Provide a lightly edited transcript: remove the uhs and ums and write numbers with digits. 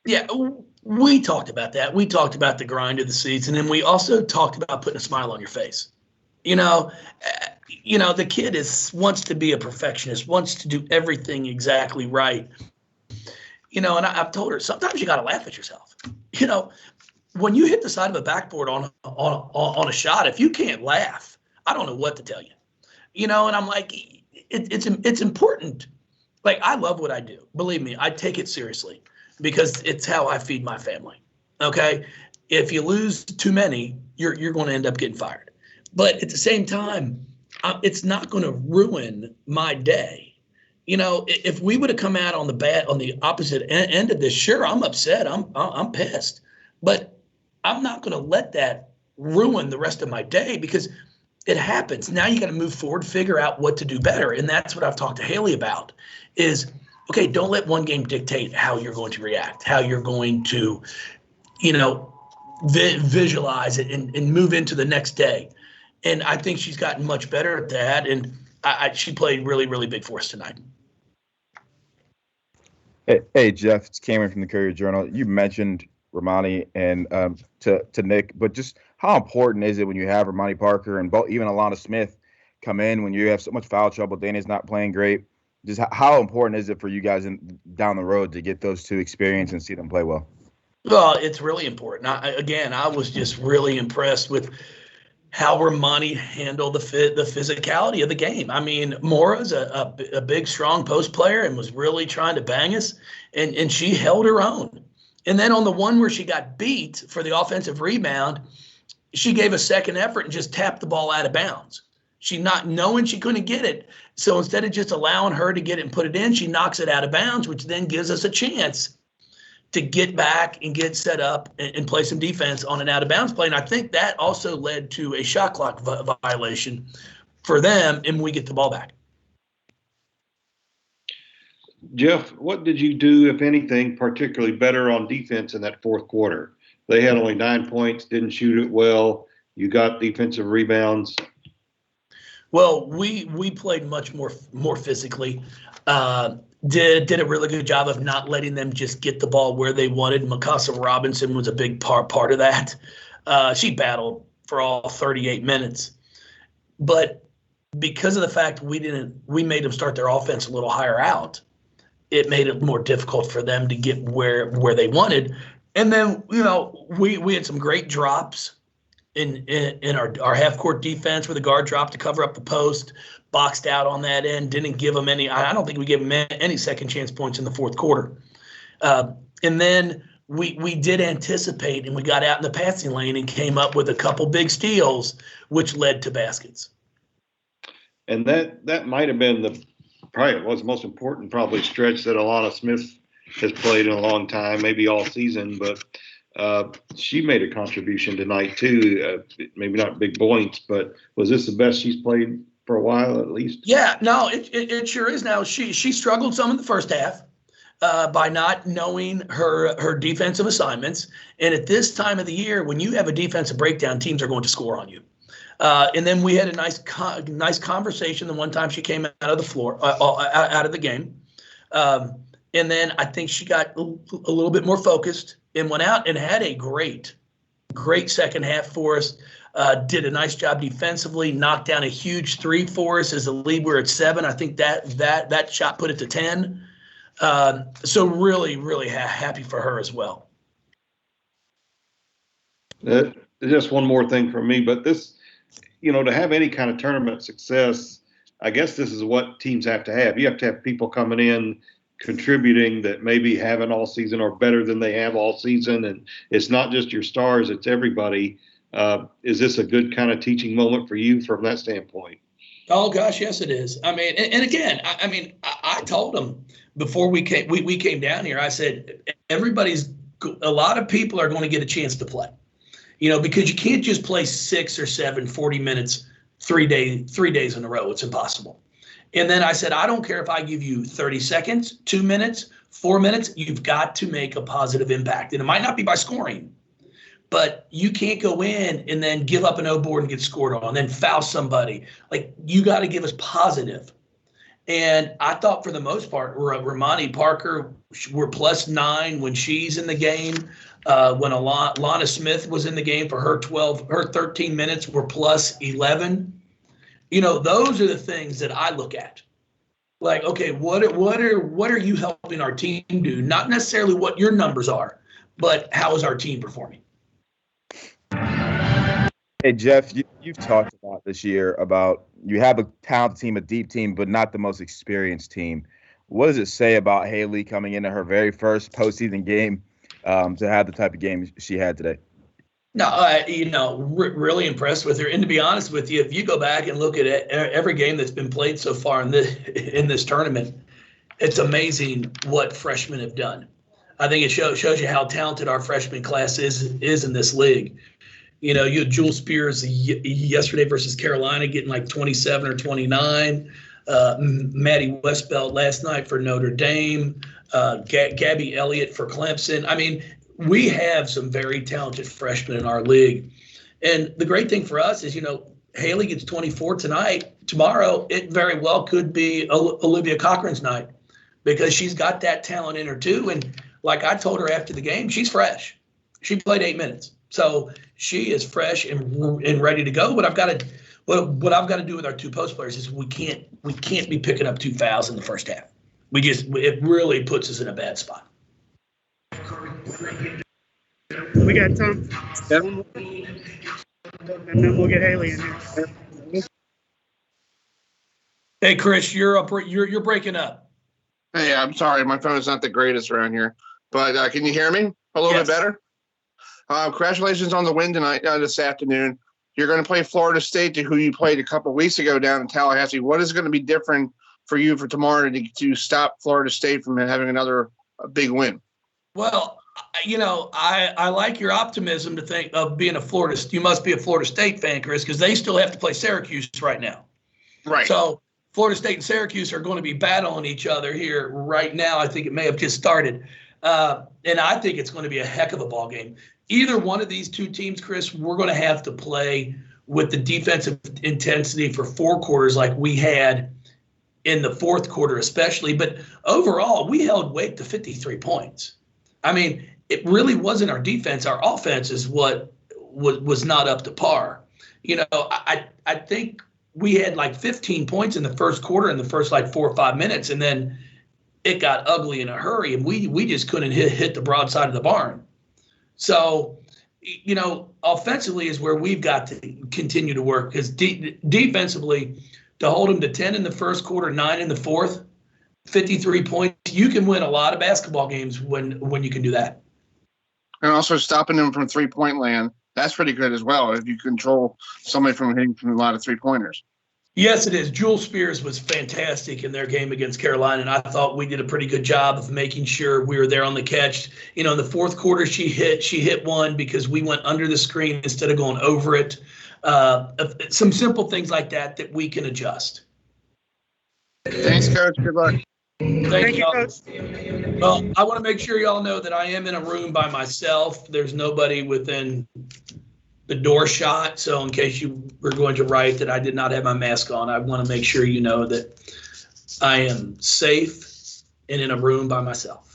Yeah, we talked about that. We talked about the grind of the seats, and then we also talked about putting a smile on your face. You know, the kid wants to be a perfectionist, wants to do everything exactly right. And I've told her sometimes you got to laugh at yourself. You know, when you hit the side of a backboard on a shot, if you can't laugh, I don't know what to tell you. And I'm like, it's important. Like, I love what I do. Believe me, I take it seriously because it's how I feed my family. Okay, if you lose too many, you're going to end up getting fired. But at the same time, it's not going to ruin my day. If we would have come out on the opposite end of this, sure, I'm upset. I'm pissed, but I'm not going to let that ruin the rest of my day because it happens. Now you got to move forward, figure out what to do better, and that's what I've talked to Haley about. Is okay. Don't let one game dictate how you're going to react, how you're going to, visualize it and move into the next day. And I think she's gotten much better at that. And she played really, really big for us tonight. Hey, Jeff, it's Cameron from the Courier Journal. You mentioned Ramani and to Nick, but just how important is it when you have Ramani Parker and even Alana Smith come in when you have so much foul trouble? Dana's not playing great. Just how important is it for you guys down the road to get those two experience and see them play well? Well, it's really important. I was just really impressed with how Ramani handled the physicality of the game. I mean, Mora's a big, strong post player and was really trying to bang us, and she held her own. And then on the one where she got beat for the offensive rebound, she gave a second effort and just tapped the ball out of bounds. She not knowing she couldn't get it. So instead of just allowing her to get it and put it in, she knocks it out of bounds, which then gives us a chance to get back and get set up and play some defense on an out of bounds play. And I think that also led to a shot clock violation for them, and we get the ball back. Jeff, what did you do, if anything, particularly better on defense in that fourth quarter? They had only 9 points, didn't shoot it well. You got defensive rebounds. Well, we played much more physically. Did a really good job of not letting them just get the ball where they wanted. Mikasa Robinson was a big part of that. She battled for all 38 minutes. But because of the fact we made them start their offense a little higher out, it made it more difficult for them to get where they wanted. And then, we had some great drops in our half-court defense where the guard dropped to cover up the post, boxed out on that end, didn't give them any – I don't think we gave them any second-chance points in the fourth quarter. And then we did anticipate, and we got out in the passing lane and came up with a couple big steals, which led to baskets. And that might have been it was the most important stretch that Alana Smith has played in a long time, maybe all season, but she made a contribution tonight too. Maybe not big points, but was this the best she's played for a while at least? Yeah, no, it sure is. Now she struggled some in the first half by not knowing her defensive assignments, and at this time of the year, when you have a defensive breakdown, teams are going to score on you. And then we had a nice conversation the one time she came out of the floor, out of the game. And then I think she got a little bit more focused and went out and had a great second half for us. Did a nice job defensively, knocked down a huge three for us as the lead. We're at 7. I think that shot put it to 10. So really, really happy for her as well. Just one more thing from me, but this, to have any kind of tournament success, I guess this is what teams have to have. You have to have people coming in contributing that maybe haven't all season or better than they have all season. And it's not just your stars, it's everybody. Is this a good kind of teaching moment for you from that standpoint? Oh gosh, yes, it is. I mean, and again, I told them before we came down here, I said, a lot of people are going to get a chance to play, because you can't just play 6 or 7, 40 minutes, 3 days in a row. It's impossible. And then I said, I don't care if I give you 30 seconds, 2 minutes, 4 minutes, you've got to make a positive impact. And it might not be by scoring, but you can't go in and then give up an O board and get scored on, and then foul somebody. Like, you got to give us positive. And I thought for the most part, Ramani Parker, we're +9 when she's in the game. When Lana Smith was in the game for her 13 minutes, we're +11. Those are the things that I look at. Like, okay, what are you helping our team do? Not necessarily what your numbers are, but how is our team performing? Hey, Jeff, you've talked about this year about you have a talented team, a deep team, but not the most experienced team. What does it say about Haley coming into her very first postseason game to have the type of game she had today? No, really impressed with her. And to be honest with you, if you go back and look at every game that's been played so far in this tournament, it's amazing what freshmen have done. I think it shows you how talented our freshman class is in this league. You had Jewel Spears yesterday versus Carolina getting like 27 or 29. Maddie Westbelt last night for Notre Dame. Gabby Elliott for Clemson. I mean, we have some very talented freshmen in our league. And the great thing for us is, Haley gets 24 tonight. Tomorrow, it very well could be Olivia Cochran's night because she's got that talent in her too. And like I told her after the game, she's fresh. She played 8 minutes. So she is fresh and ready to go. But what I've got to do with our two post players is we can't be picking up 2 fouls in the first half. It really puts us in a bad spot. We got Tom. And then we'll get Haley in here. Hey, Chris, you're breaking up. Hey, I'm sorry. My phone is not the greatest around here. But can you hear me a little bit better? Congratulations on the win tonight, this afternoon. You're going to play Florida State, who you played a couple of weeks ago down in Tallahassee. What is going to be different for you for tomorrow to stop Florida State from having another big win? Well, I like your optimism to think of being you must be a Florida State fan, Chris, because they still have to play Syracuse right now. Right. So Florida State and Syracuse are going to be battling each other here right now. I think it may have just started. And I think it's going to be a heck of a ball game. Either one of these two teams, Chris, we're going to have to play with the defensive intensity for 4 quarters like we had in the fourth quarter especially. But overall, we held Wake to 53 points. I mean, it really wasn't our defense. Our offense is what was not up to par. I think we had like 15 points in the first quarter in the first like 4 or 5 minutes, and then it got ugly in a hurry, and we just couldn't hit the broadside of the barn. So, offensively is where we've got to continue to work because defensively, to hold them to 10 in the first quarter, 9 in the fourth, 53 points, you can win a lot of basketball games when you can do that. And also stopping them from 3-point land, that's pretty good as well if you control somebody from hitting from a lot of 3-pointers. Yes, it is. Jewel Spears was fantastic in their game against Carolina, and I thought we did a pretty good job of making sure we were there on the catch. In the fourth quarter, she hit one because we went under the screen instead of going over it. Some simple things like that we can adjust. Thanks, Coach. Good luck. Thank you, Coach. Well, I want to make sure y'all know that I am in a room by myself. There's nobody within the door shot. So in case you were going to write that I did not have my mask on, I want to make sure you know that I am safe and in a room by myself.